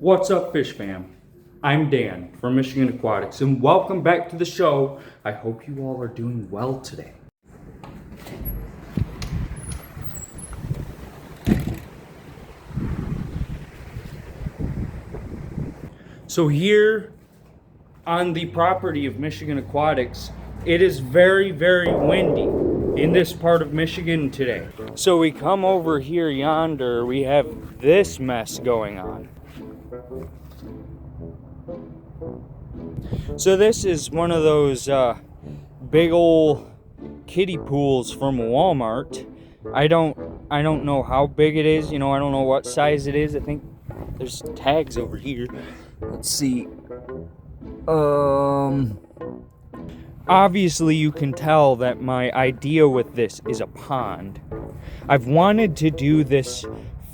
What's up, Fish Fam? I'm Dan from Michigan Aquatics, and welcome back to the show. I hope you all are doing well today. So here on the property of Michigan Aquatics, it is very, very windy in this part of Michigan today. So we come over here yonder, we have this mess going on. So this is one of those big old kiddie pools from Walmart. I don't know how big it is, I don't know what size it is. I think there's tags over here. Let's see. Obviously you can tell that my idea with this is a pond. I've wanted to do this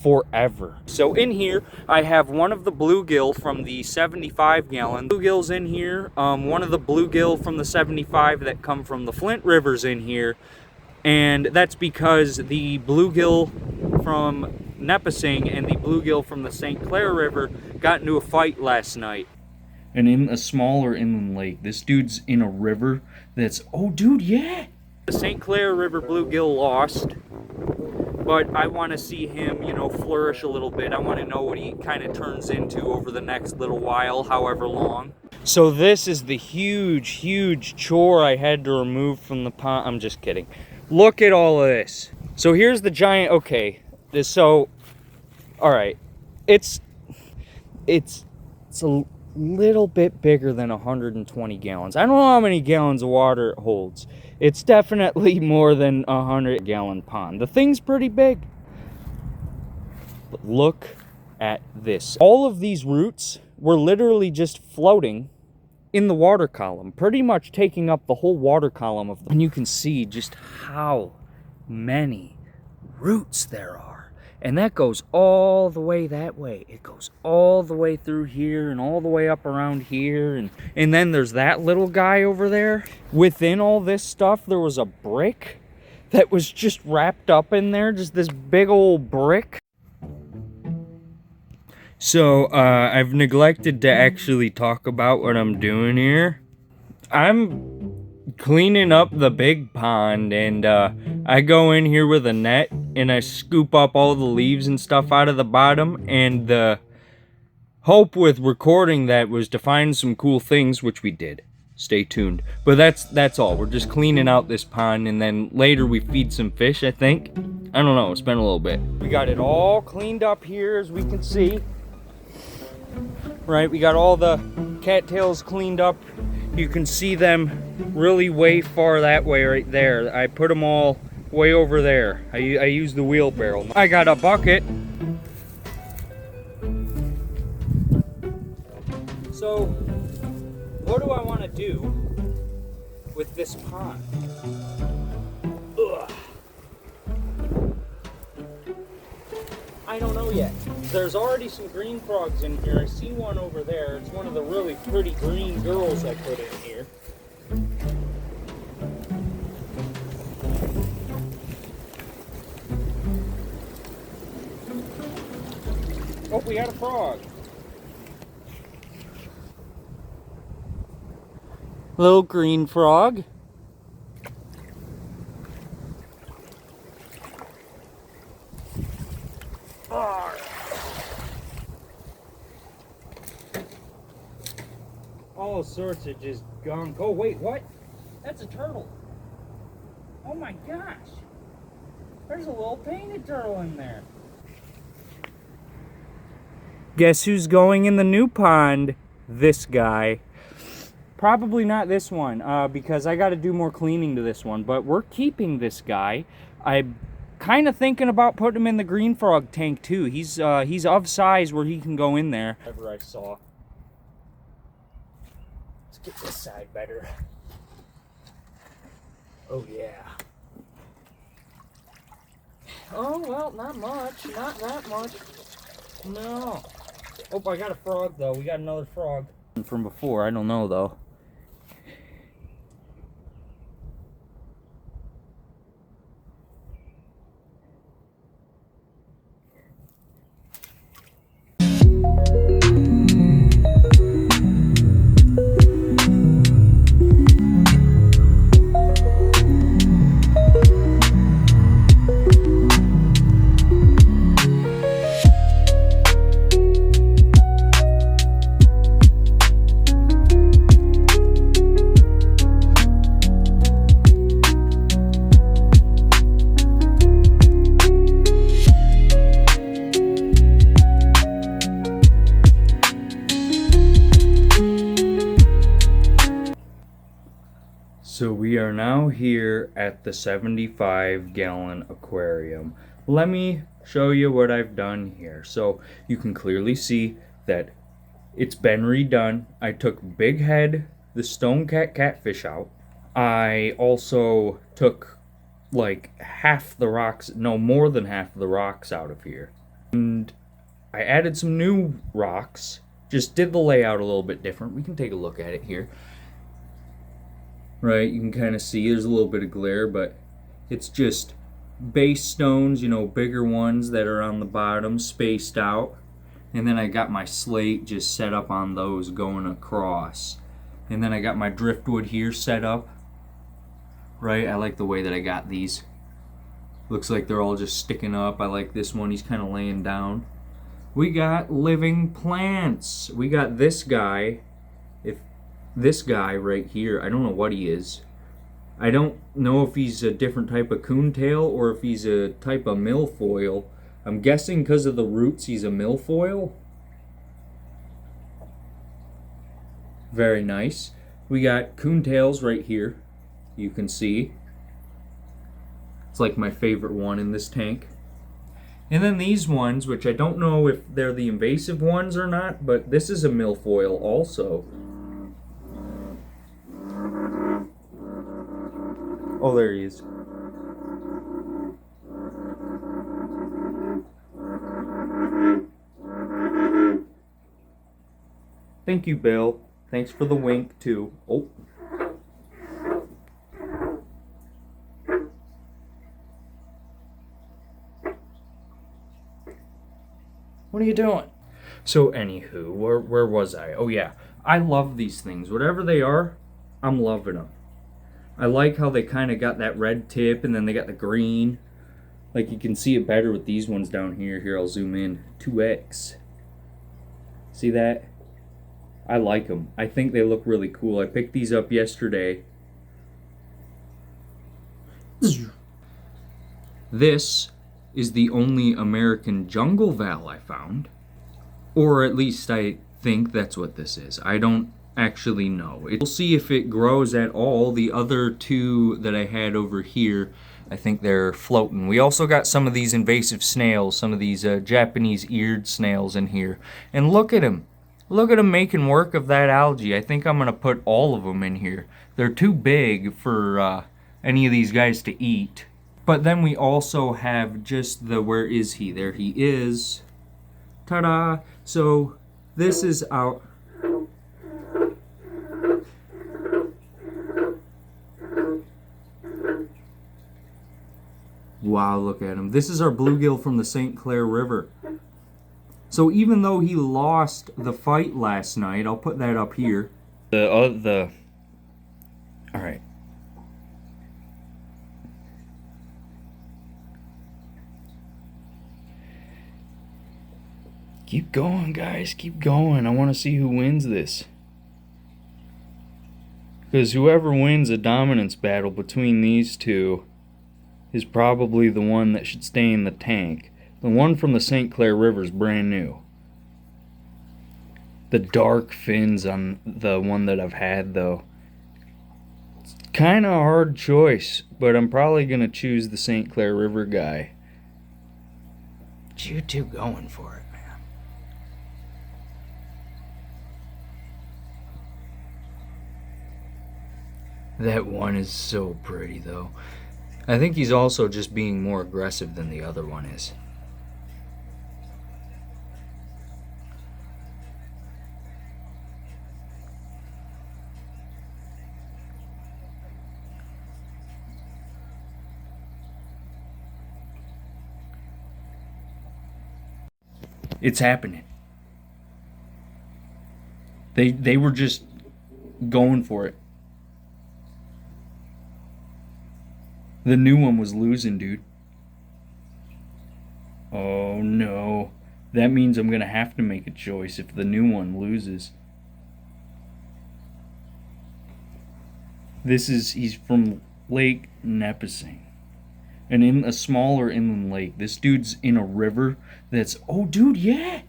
forever. So in here I have one of the bluegill from the 75 gallon. Bluegills in here, one of the bluegill from the 75 that come from the Flint Rivers in here, and that's because the bluegill from Nipissing and the bluegill from the St. Clair River got into a fight last night. And in a smaller inland lake, this dude's in a river that's, oh dude, yeah! The St. Clair River bluegill lost, but I want to see him, flourish a little bit. I want to know what he kind of turns into over the next little while, however long. So this is the huge chore I had to remove from the pond. I'm just kidding. Look at all of this. So here's the giant, okay. All right. It's a little bit bigger than 120 gallons. I don't know how many gallons of water it holds. It's definitely more than a 100-gallon pond. The thing's pretty big. But look at this. All of these roots were literally just floating in the water column, pretty much taking up the whole water column of them. And you can see just how many roots there are. And that goes all the way that way. It goes all the way through here and all the way up around here. And then there's that little guy over there. Within all this stuff, there was a brick that was just wrapped up in there. Just this big old brick. So, I've neglected to actually talk about what I'm doing here. I'm cleaning up the big pond, and I go in here with a net and I scoop up all the leaves and stuff out of the bottom, and the hope with recording that was to find some cool things, which we did. Stay tuned. But that's all. We're just cleaning out this pond, and then later we feed some fish, I think. I don't know, it's been a little bit. We got it all cleaned up here, as we can see. Right, we got all the cattails cleaned up. You can see them really way far that way right there. I put them all way over there. I use the wheelbarrow. I got a bucket. So, what do I want to do with this pond? Ugh. I don't know yet. There's already some green frogs in here. I see one over there. It's one of the really pretty green girls I put in here. Oh, we got a frog. Little green frog. All sorts of just gunk. Oh wait, what? That's a turtle. Oh my gosh. There's a little painted turtle in there. Guess who's going in the new pond? This guy. Probably not this one, because I got to do more cleaning to this one, but we're keeping this guy. I'm kind of thinking about putting him in the green frog tank too. He's of size where he can go in there. Whatever I saw. Let's get this side better. Oh yeah. Oh well, not much. Not that much. No. Oh, I got a frog though. We got another frog from before. I don't know though. So we are now here at the 75-gallon aquarium. Let me show you what I've done here. So you can clearly see that it's been redone. I took Big Head, the Stonecat catfish out. I also took like half the rocks, no, more than half of the rocks out of here. And I added some new rocks. Just did the layout a little bit different. We can take a look at it here. Right, you can kind of see there's a little bit of glare, but it's just base stones, you know, bigger ones that are on the bottom, spaced out. And then I got my slate just set up on those going across. And then I got my driftwood here set up. Right, I like the way that I got these. Looks like they're all just sticking up. I like this one, he's kind of laying down. We got living plants. We got this guy. This guy right here, I don't know what he is. I don't know if he's a different type of coontail or if he's a type of milfoil. I'm guessing because of the roots he's a milfoil. Very nice. We got coontails right here. You can see. It's like my favorite one in this tank. And then these ones, which I don't know if they're the invasive ones or not, but this is a milfoil also. Oh, there he is. Thank you, Bill. Thanks for the wink, too. Oh. What are you doing? So, anywho, where was I? Oh, yeah. I love these things. Whatever they are, I'm loving them. I like how they kind of got that red tip and then they got the green. Like you can see it better with these ones down here. Here, I'll zoom in. 2x. See that? I like them. I think they look really cool. I picked these up yesterday. This is the only American jungle val I found. Or at least I think that's what this is. I don't actually know. We'll see if it grows at all. The other two that I had over here, I think they're floating. We also got some of these invasive snails, some of these Japanese eared snails in here. And look at them. Look at them making work of that algae. I think I'm going to put all of them in here. They're too big for any of these guys to eat. But then we also have just the, where is he? There he is. Ta-da! So this is our... Wow, look at him. This is our bluegill from the St. Clair River. So even though he lost the fight last night, I'll put that up here. All right. Keep going, guys. Keep going. I want to see who wins this. Because whoever wins a dominance battle between these two is probably the one that should stay in the tank. The one from the St. Clair River is brand new. The dark fins on the one that I've had, though. It's kind of a hard choice, but I'm probably going to choose the St. Clair River guy. But you two going for it, man. That one is so pretty, though. I think he's also just being more aggressive than the other one is. It's happening. They were just going for it. The new one was losing, dude. Oh no. That means I'm gonna have to make a choice if the new one loses. He's from Lake Nipissing. And in a smaller inland lake. This dude's in a river that's, oh dude, yeah.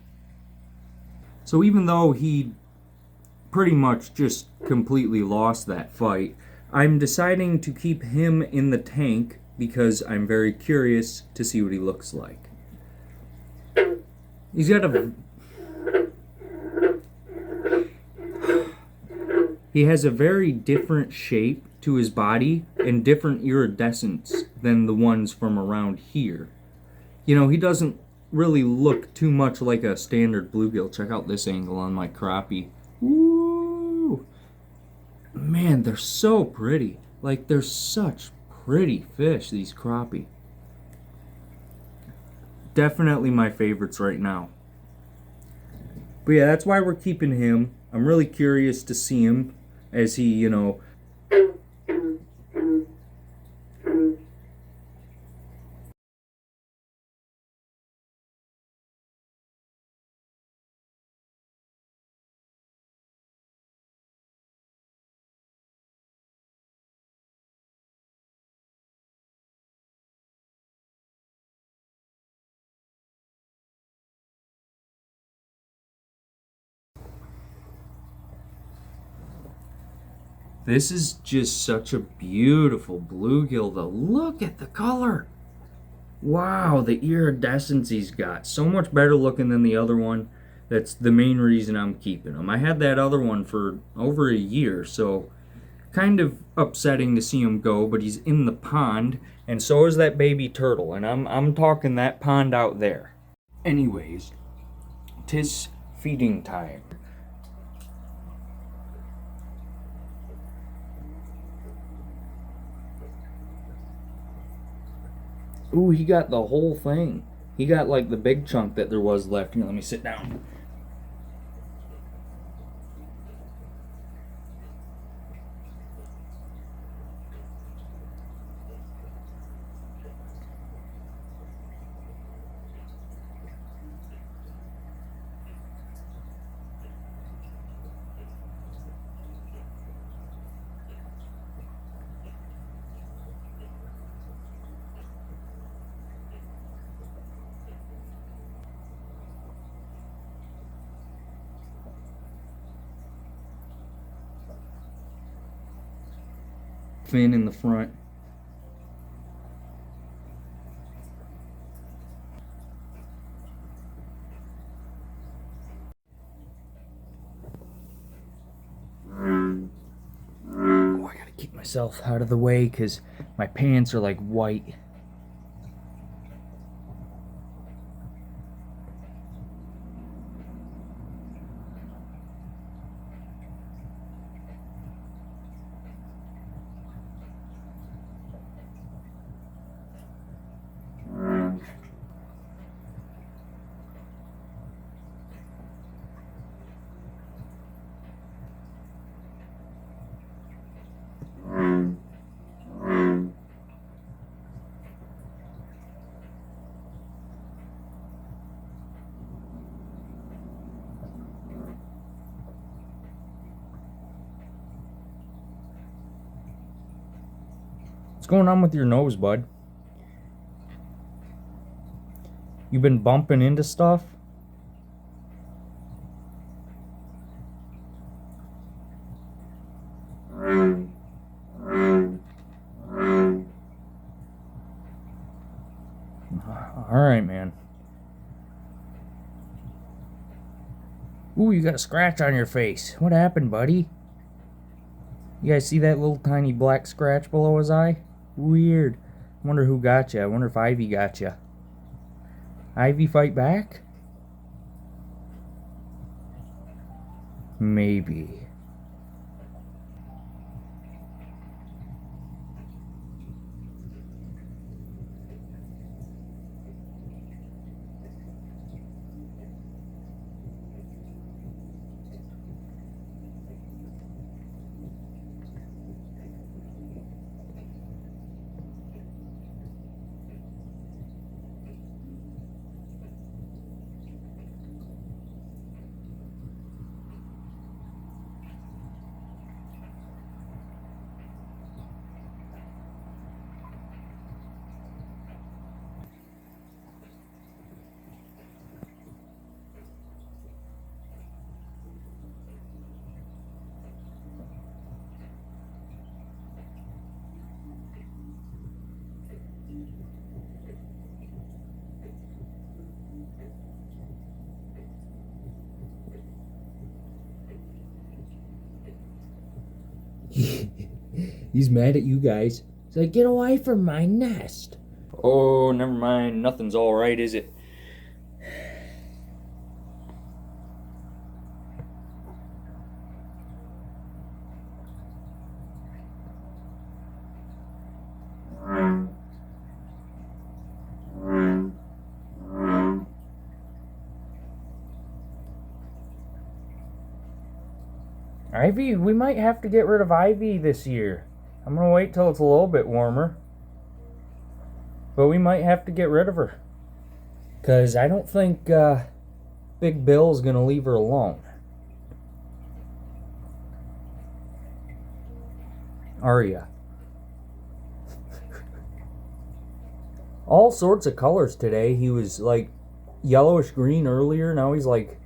So even though he pretty much just completely lost that fight, I'm deciding to keep him in the tank because I'm very curious to see what he looks like. He's got a... He has a very different shape to his body and different iridescence than the ones from around here. You know, he doesn't really look too much like a standard bluegill. Check out this angle on my crappie. Woo! Man, they're so pretty. Like, they're such pretty fish, these crappie. Definitely my favorites right now. But yeah, that's why we're keeping him. I'm really curious to see him as he, you know... This is just such a beautiful bluegill, though. Look at the color. Wow, the iridescence he's got. So much better looking than the other one. That's the main reason I'm keeping him. I had that other one for over a year, so kind of upsetting to see him go, but he's in the pond, and so is that baby turtle, and I'm talking that pond out there. Anyways, 'tis feeding time. Ooh, he got the whole thing. He got like the big chunk that there was left. Here, let me sit down. Fin in the front. Oh, I gotta keep myself out of the way because my pants are like white. What's going on with your nose, bud? You been bumping into stuff? Alright, man. Ooh, you got a scratch on your face. What happened, buddy? You guys see that little tiny black scratch below his eye? Weird. I wonder who got you. I wonder if Ivy got you. Ivy fight back? Maybe. He's mad at you guys. He's like, get away from my nest. Oh, never mind. Nothing's all right, is it? Ivy, we might have to get rid of Ivy this year. I'm gonna wait till it's a little bit warmer. But we might have to get rid of her. Because I don't think Big Bill's gonna leave her alone. Are ya? All sorts of colors today. He was like yellowish green earlier. Now he's like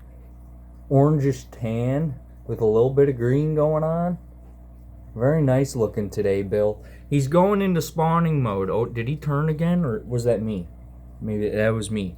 orangish tan with a little bit of green going on. Very nice looking today, Bill. He's going into spawning mode. Oh, did he turn again, or was that me? Maybe that was me.